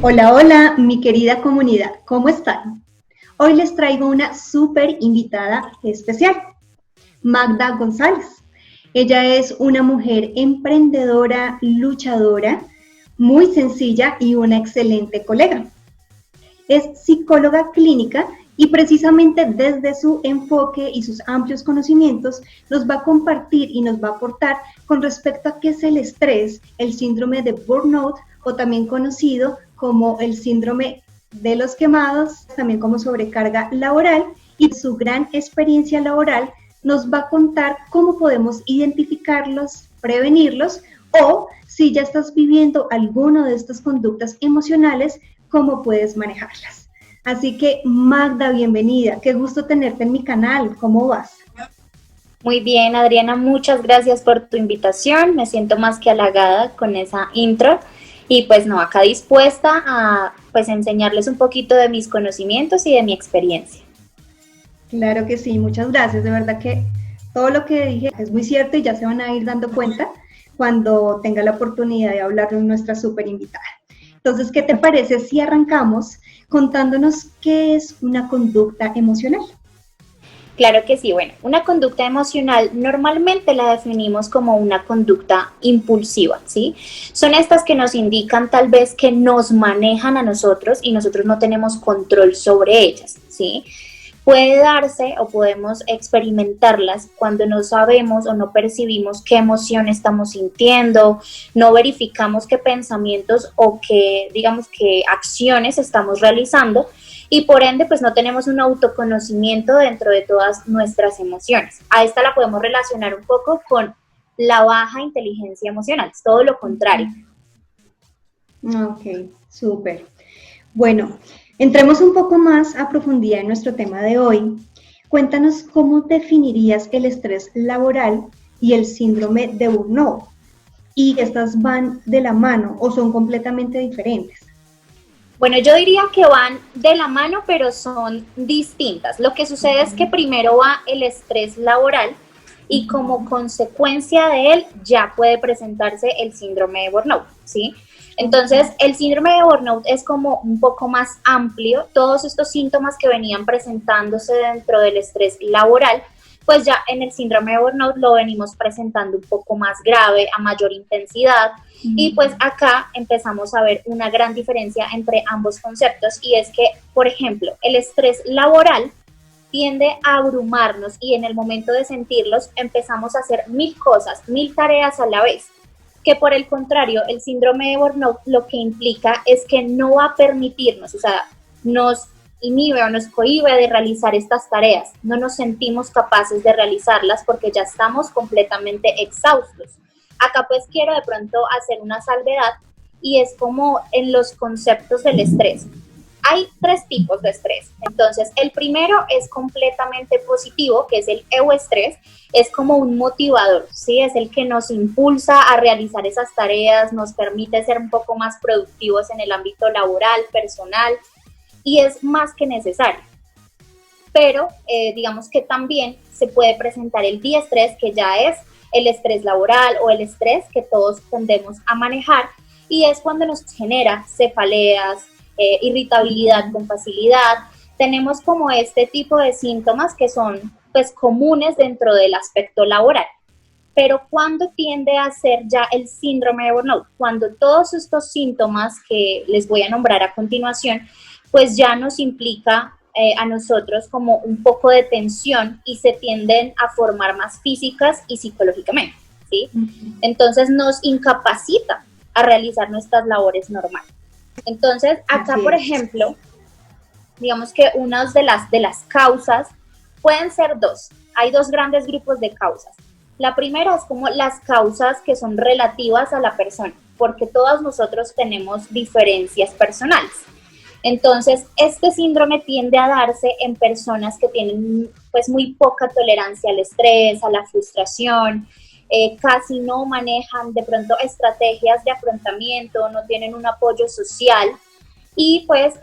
Hola, hola, mi querida comunidad, ¿cómo están? Hoy les traigo una súper invitada especial, Magda González. Ella es una mujer emprendedora, luchadora, muy sencilla y una excelente colega. Es psicóloga clínica y precisamente desde su enfoque y sus amplios conocimientos nos va a compartir y nos va a aportar con respecto a qué es el estrés, el síndrome de burnout o también conocido como el síndrome de los quemados, también como sobrecarga laboral, y su gran experiencia laboral nos va a contar cómo podemos identificarlos, prevenirlos, o si ya estás viviendo alguna de estas conductas emocionales, cómo puedes manejarlas. Así que Magda, bienvenida, qué gusto tenerte en mi canal, ¿cómo vas? Muy bien, Adriana, muchas gracias por tu invitación. Me siento más que halagada con esa intro y pues no, acá dispuesta a pues enseñarles un poquito de mis conocimientos y de mi experiencia. Claro que sí, muchas gracias, de verdad que todo lo que dije es muy cierto y ya se van a ir dando cuenta cuando tenga la oportunidad de hablar con nuestra súper invitada. Entonces, ¿qué te parece si arrancamos contándonos qué es una conducta emocional? Claro que sí, bueno, una conducta emocional normalmente la definimos como una conducta impulsiva, ¿sí? Son estas que nos indican tal vez que nos manejan a nosotros y nosotros no tenemos control sobre ellas, ¿sí? Puede darse o podemos experimentarlas cuando no sabemos o no percibimos qué emoción estamos sintiendo, no verificamos qué pensamientos o qué, digamos, qué acciones estamos realizando y por ende pues no tenemos un autoconocimiento dentro de todas nuestras emociones. A esta la podemos relacionar un poco con la baja inteligencia emocional, es todo lo contrario. Ok, súper. Bueno, entremos un poco más a profundidad en nuestro tema de hoy. Cuéntanos cómo definirías el estrés laboral y el síndrome de burnout. ¿Y estas van de la mano o son completamente diferentes? Bueno, yo diría que van de la mano, pero son distintas. Lo que sucede es que primero va el estrés laboral y como consecuencia de él ya puede presentarse el síndrome de burnout, ¿sí? Entonces, el síndrome de burnout es como un poco más amplio. Todos estos síntomas que venían presentándose dentro del estrés laboral, pues ya en el síndrome de burnout lo venimos presentando un poco más grave, a mayor intensidad, y pues acá empezamos a ver una gran diferencia entre ambos conceptos y es que, por ejemplo, el estrés laboral tiende a abrumarnos y en el momento de sentirlos empezamos a hacer mil cosas, mil tareas a la vez, que por el contrario, el síndrome de burnout lo que implica es que no va a permitirnos, o sea, nos inhibe o nos cohíbe de realizar estas tareas, no nos sentimos capaces de realizarlas porque ya estamos completamente exhaustos. Acá pues quiero de pronto hacer una salvedad y es como en los conceptos del estrés. Hay tres tipos de estrés. Entonces, el primero es completamente positivo, que es el euestrés, es como un motivador, ¿sí? Es el que nos impulsa a realizar esas tareas, nos permite ser un poco más productivos en el ámbito laboral, personal, y es más que necesario. Pero digamos que también se puede presentar el diestrés, que ya es el estrés laboral o el estrés que todos tendemos a manejar, y es cuando nos genera cefaleas, irritabilidad con facilidad. Tenemos como este tipo de síntomas que son pues comunes dentro del aspecto laboral. Pero ¿cuándo tiende a ser ya el síndrome de burnout? Cuando todos estos síntomas que les voy a nombrar a continuación, pues ya nos implica a nosotros como un poco de tensión y se tienden a formar más físicas y psicológicamente, ¿sí? Entonces nos incapacita a realizar nuestras labores normales. Entonces, acá, por ejemplo, digamos que una de las causas pueden ser dos. Hay dos grandes grupos de causas. La primera es como las causas que son relativas a la persona, porque todos nosotros tenemos diferencias personales. Entonces, este síndrome tiende a darse en personas que tienen pues muy poca tolerancia al estrés, a la frustración, casi no manejan de pronto estrategias de afrontamiento, no tienen un apoyo social y pues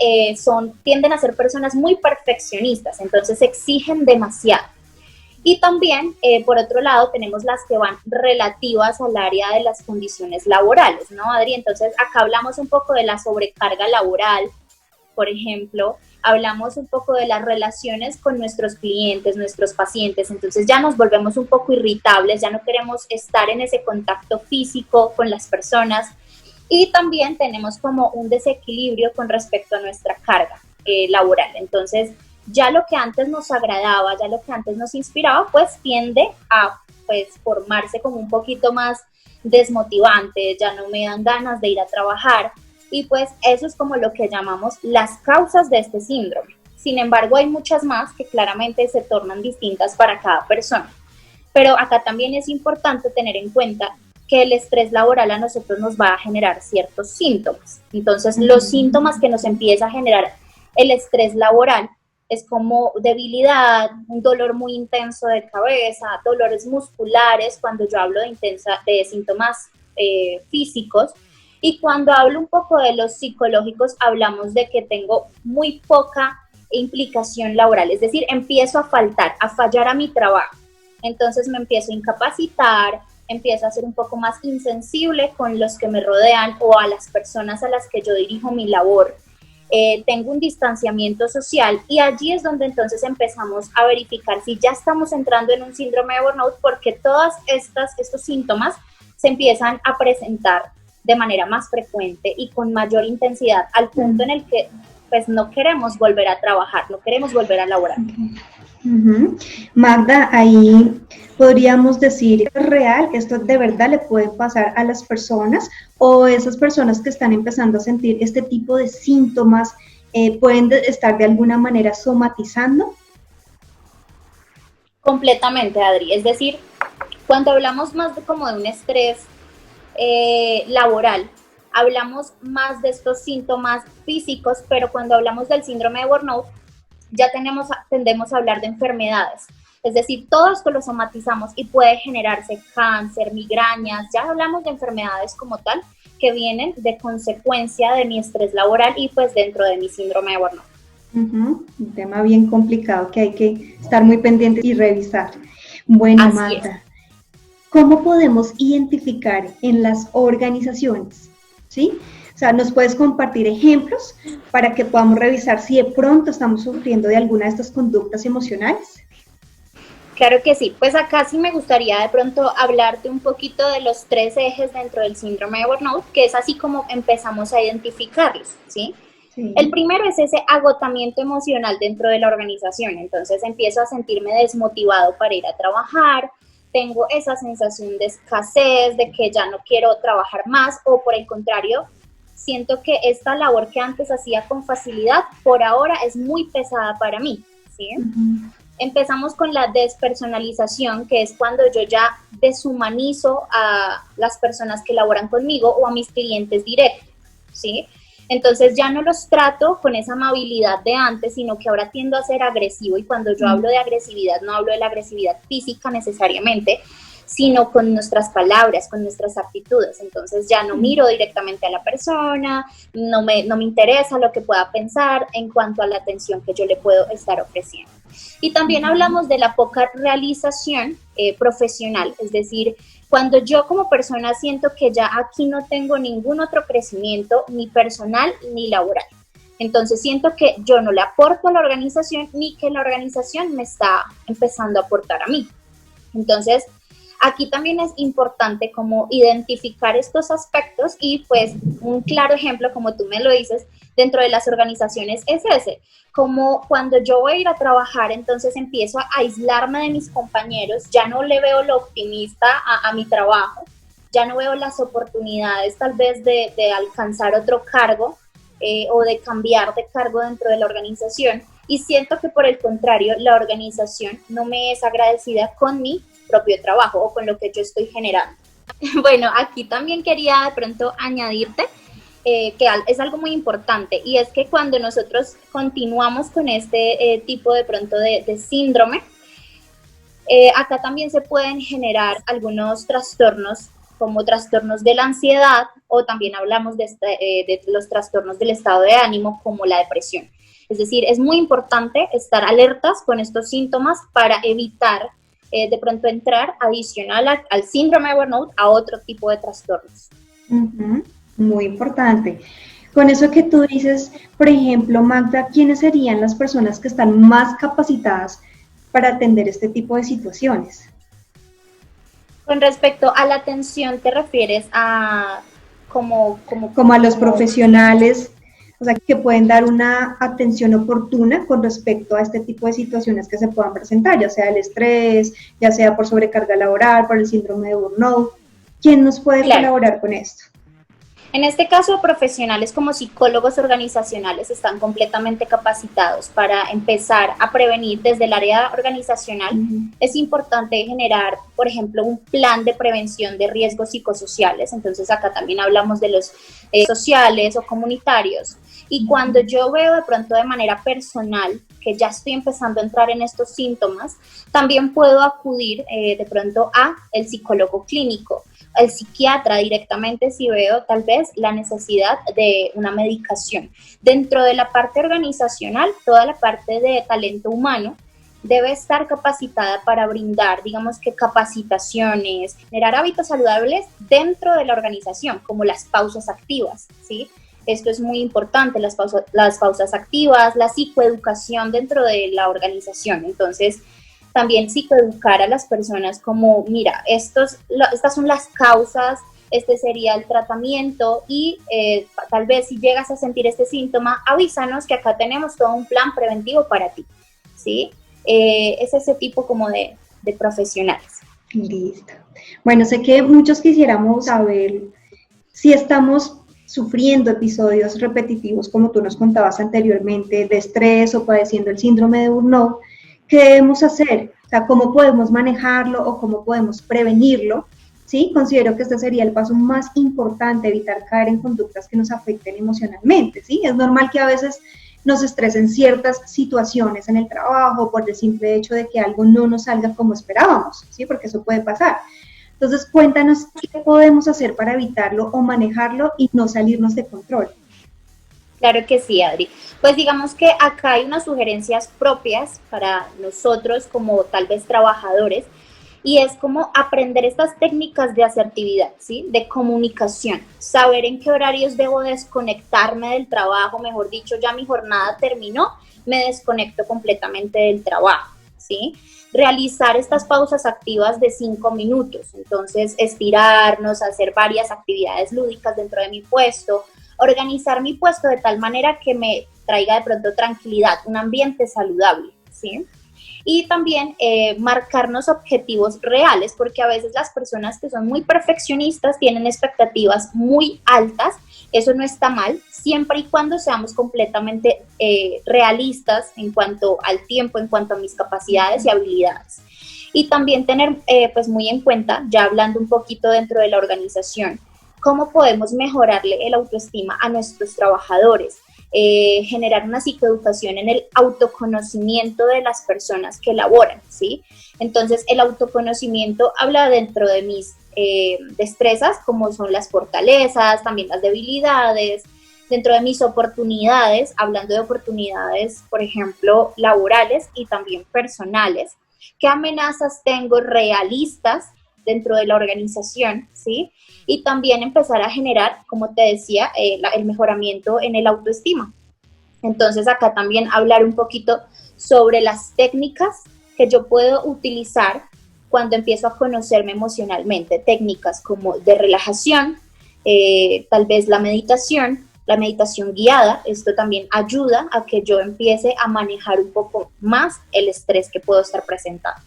tienden a ser personas muy perfeccionistas, entonces exigen demasiado. Y también, por otro lado, tenemos las que van relativas al área de las condiciones laborales, ¿no, Adri? Entonces, acá hablamos un poco de la sobrecarga laboral, por ejemplo, hablamos un poco de las relaciones con nuestros clientes, nuestros pacientes, entonces ya nos volvemos un poco irritables, ya no queremos estar en ese contacto físico con las personas, y también tenemos como un desequilibrio con respecto a nuestra carga laboral. Entonces, ya lo que antes nos agradaba, ya lo que antes nos inspiraba, pues tiende a pues formarse como un poquito más desmotivante, ya no me dan ganas de ir a trabajar, y pues eso es como lo que llamamos las causas de este síndrome. Sin embargo, hay muchas más que claramente se tornan distintas para cada persona. Pero acá también es importante tener en cuenta que el estrés laboral a nosotros nos va a generar ciertos síntomas. Entonces, los síntomas que nos empieza a generar el estrés laboral es como debilidad, un dolor muy intenso de cabeza, dolores musculares, cuando yo hablo de síntomas físicos. Y cuando hablo un poco de los psicológicos, hablamos de que tengo muy poca implicación laboral, es decir, empiezo a fallar a mi trabajo. Entonces me empiezo a incapacitar, empiezo a ser un poco más insensible con los que me rodean o a las personas a las que yo dirijo mi labor. Tengo un distanciamiento social, y allí es donde entonces empezamos a verificar si ya estamos entrando en un síndrome de burnout, porque todos estos síntomas se empiezan a presentar de manera más frecuente y con mayor intensidad, al punto en el que pues no queremos volver a trabajar, no queremos volver a laborar. Magda, ahí podríamos decir, ¿es real? ¿Esto de verdad le puede pasar a las personas, o esas personas que están empezando a sentir este tipo de síntomas pueden estar de alguna manera somatizando? Completamente, Adri. Es decir, cuando hablamos más como de un estrés laboral, hablamos más de estos síntomas físicos, pero cuando hablamos del síndrome de burnout, ya tendemos a hablar de enfermedades. Es decir, todo esto lo somatizamos y puede generarse cáncer, migrañas, ya hablamos de enfermedades como tal que vienen de consecuencia de mi estrés laboral y pues dentro de mi síndrome de burnout. Un tema bien complicado que hay que estar muy pendientes y revisar. Bueno, Magda, ¿cómo podemos identificar en las organizaciones? ¿Sí? O sea, ¿nos puedes compartir ejemplos para que podamos revisar si de pronto estamos sufriendo de alguna de estas conductas emocionales? Claro que sí, pues acá sí me gustaría de pronto hablarte un poquito de los 3 ejes dentro del síndrome de burnout, que es así como empezamos a identificarlos, ¿sí? Sí. El primero es ese agotamiento emocional dentro de la organización, entonces empiezo a sentirme desmotivado para ir a trabajar, tengo esa sensación de escasez, de que ya no quiero trabajar más, o por el contrario, siento que esta labor que antes hacía con facilidad, por ahora es muy pesada para mí, ¿sí? Empezamos con la despersonalización, que es cuando yo ya deshumanizo a las personas que laboran conmigo o a mis clientes directos, ¿sí? Entonces ya no los trato con esa amabilidad de antes, sino que ahora tiendo a ser agresivo, y cuando yo hablo de agresividad, no hablo de la agresividad física necesariamente, sino con nuestras palabras, con nuestras actitudes. Entonces ya no miro directamente a la persona, no me interesa lo que pueda pensar en cuanto a la atención que yo le puedo estar ofreciendo. Y también hablamos de la poca realización profesional, es decir, cuando yo como persona siento que ya aquí no tengo ningún otro crecimiento, ni personal ni laboral. Entonces siento que yo no le aporto a la organización, ni que la organización me está empezando a aportar a mí. Entonces, aquí también es importante como identificar estos aspectos, y pues un claro ejemplo, como tú me lo dices, dentro de las organizaciones es ese, como cuando yo voy a ir a trabajar, entonces empiezo a aislarme de mis compañeros, ya no le veo lo optimista a mi trabajo, ya no veo las oportunidades tal vez de alcanzar otro cargo o de cambiar de cargo dentro de la organización, y siento que por el contrario la organización no me es agradecida con mi propio trabajo o con lo que yo estoy generando. Bueno, aquí también quería de pronto añadirte que es algo muy importante, y es que cuando nosotros continuamos con este tipo de pronto de síndrome, acá también se pueden generar algunos trastornos, como trastornos de la ansiedad, o también hablamos de los trastornos del estado de ánimo, como la depresión. Es decir, es muy importante estar alertas con estos síntomas para evitar de pronto entrar adicional al síndrome de burnout a otro tipo de trastornos. Muy importante. Con eso que tú dices, por ejemplo, Magda, ¿quiénes serían las personas que están más capacitadas para atender este tipo de situaciones? Con respecto a la atención, ¿te refieres a como a los profesionales, o sea, que pueden dar una atención oportuna con respecto a este tipo de situaciones que se puedan presentar, ya sea el estrés, ya sea por sobrecarga laboral, por el síndrome de burnout? ¿Quién nos puede colaborar con esto? En este caso, profesionales como psicólogos organizacionales están completamente capacitados para empezar a prevenir desde el área organizacional. Es importante generar, por ejemplo, un plan de prevención de riesgos psicosociales. Entonces, acá también hablamos de los sociales o comunitarios. Y cuando yo veo de pronto de manera personal que ya estoy empezando a entrar en estos síntomas, también puedo acudir de pronto a el psicólogo clínico, el psiquiatra directamente si veo tal vez la necesidad de una medicación. Dentro de la parte organizacional, toda la parte de talento humano debe estar capacitada para brindar, digamos que capacitaciones, generar hábitos saludables dentro de la organización, como las pausas activas, ¿sí? Esto es muy importante, las pausas activas, la psicoeducación dentro de la organización. Entonces, también psicoeducar a las personas como, mira, estas son las causas, este sería el tratamiento y tal vez si llegas a sentir este síntoma, avísanos que acá tenemos todo un plan preventivo para ti, ¿sí? Es ese tipo como de profesionales. Listo. Bueno, sé que muchos quisiéramos saber si estamos sufriendo episodios repetitivos, como tú nos contabas anteriormente, de estrés o padeciendo el síndrome de burnout. ¿Qué debemos hacer? O sea, ¿cómo podemos manejarlo o cómo podemos prevenirlo? ¿Sí? Considero que este sería el paso más importante, evitar caer en conductas que nos afecten emocionalmente, ¿sí? Es normal que a veces nos estresen ciertas situaciones en el trabajo por el simple hecho de que algo no nos salga como esperábamos, ¿sí? Porque eso puede pasar. Entonces, cuéntanos qué podemos hacer para evitarlo o manejarlo y no salirnos de control. Claro que sí, Adri. Pues digamos que acá hay unas sugerencias propias para nosotros como tal vez trabajadores y es como aprender estas técnicas de asertividad, ¿sí? De comunicación, saber en qué horarios debo desconectarme del trabajo, mejor dicho, ya mi jornada terminó, me desconecto completamente del trabajo, ¿sí? Realizar estas pausas activas de 5 minutos, entonces estirarnos, hacer varias actividades lúdicas dentro de mi puesto, organizar mi puesto de tal manera que me traiga de pronto tranquilidad, un ambiente saludable, ¿sí? Y también marcarnos objetivos reales, porque a veces las personas que son muy perfeccionistas tienen expectativas muy altas, eso no está mal, siempre y cuando seamos completamente realistas en cuanto al tiempo, en cuanto a mis capacidades y habilidades. Y también tener pues muy en cuenta, ya hablando un poquito dentro de la organización, cómo podemos mejorarle el autoestima a nuestros trabajadores, generar una psicoeducación en el autoconocimiento de las personas que laboran, ¿sí? Entonces, el autoconocimiento habla dentro de mis destrezas, como son las fortalezas, también las debilidades, dentro de mis oportunidades, hablando de oportunidades, por ejemplo, laborales y también personales, qué amenazas tengo realistas dentro de la organización, ¿sí? Y también empezar a generar, como te decía, el mejoramiento en el autoestima. Entonces acá también hablar un poquito sobre las técnicas que yo puedo utilizar cuando empiezo a conocerme emocionalmente, técnicas como de relajación, tal vez la meditación guiada, esto también ayuda a que yo empiece a manejar un poco más el estrés que puedo estar presentando.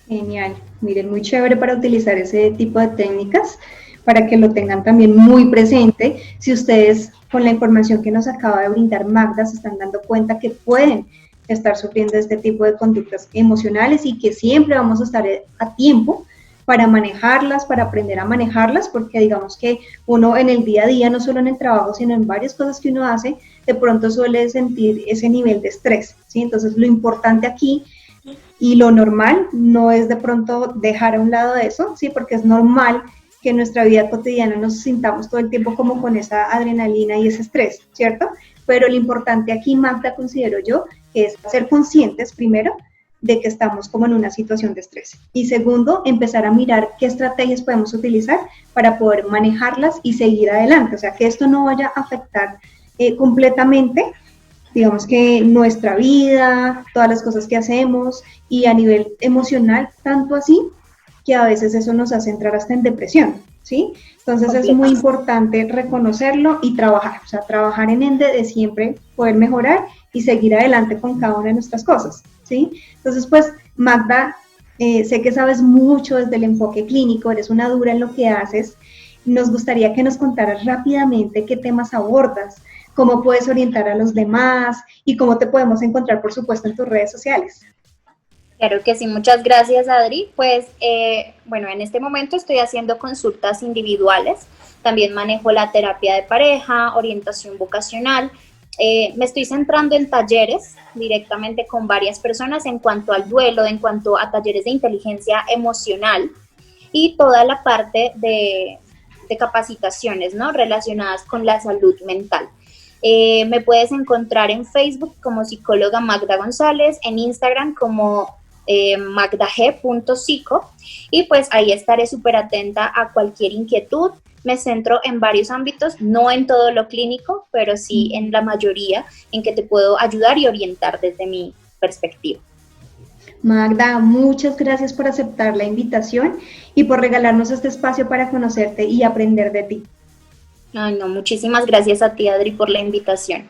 Genial, miren, muy chévere para utilizar ese tipo de técnicas, para que lo tengan también muy presente. Si ustedes, con la información que nos acaba de brindar Magda, se están dando cuenta que pueden estar sufriendo este tipo de conductas emocionales y que siempre vamos a estar a tiempo para manejarlas, para aprender a manejarlas, porque digamos que uno en el día a día, no solo en el trabajo, sino en varias cosas que uno hace, de pronto suele sentir ese nivel de estrés, ¿sí? Entonces, lo importante aquí y lo normal no es de pronto dejar a un lado eso, ¿sí? Porque es normal que en nuestra vida cotidiana nos sintamos todo el tiempo como con esa adrenalina y ese estrés, ¿cierto? Pero lo importante aquí, Magda, considero yo, que es ser conscientes primero de que estamos como en una situación de estrés. Y segundo, empezar a mirar qué estrategias podemos utilizar para poder manejarlas y seguir adelante. O sea, que esto no vaya a afectar completamente, digamos que nuestra vida, todas las cosas que hacemos y a nivel emocional, tanto así que a veces eso nos hace entrar hasta en depresión, ¿sí? Entonces es muy importante reconocerlo y trabajar, o sea, trabajar en ende de siempre poder mejorar y seguir adelante con cada una de nuestras cosas, ¿sí? Entonces, pues, Magda, sé que sabes mucho desde el enfoque clínico, eres una dura en lo que haces. Nos gustaría que nos contaras rápidamente qué temas abordas, cómo puedes orientar a los demás y cómo te podemos encontrar, por supuesto, en tus redes sociales. Claro que sí, muchas gracias, Adri. Pues, bueno, en este momento estoy haciendo consultas individuales, también manejo la terapia de pareja, orientación vocacional. Me estoy centrando en talleres directamente con varias personas en cuanto al duelo, en cuanto a talleres de inteligencia emocional y toda la parte de capacitaciones, ¿no?, relacionadas con la salud mental. Me puedes encontrar en Facebook como psicóloga Magda González, en Instagram como magdag.psico, y pues ahí estaré súper atenta a cualquier inquietud. Me centro en varios ámbitos, no en todo lo clínico, pero sí en la mayoría en que te puedo ayudar y orientar desde mi perspectiva. Magda, muchas gracias por aceptar la invitación y por regalarnos este espacio para conocerte y aprender de ti. Ay, no, muchísimas gracias a ti, Adri, por la invitación.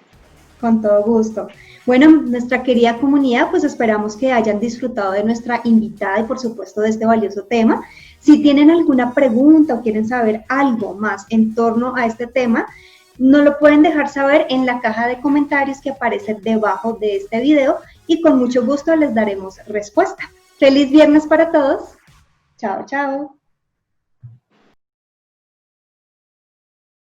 Con todo gusto. Bueno, nuestra querida comunidad, pues esperamos que hayan disfrutado de nuestra invitada y por supuesto de este valioso tema. Si tienen alguna pregunta o quieren saber algo más en torno a este tema, nos lo pueden dejar saber en la caja de comentarios que aparece debajo de este video y con mucho gusto les daremos respuesta. ¡Feliz viernes para todos! ¡Chao, chao!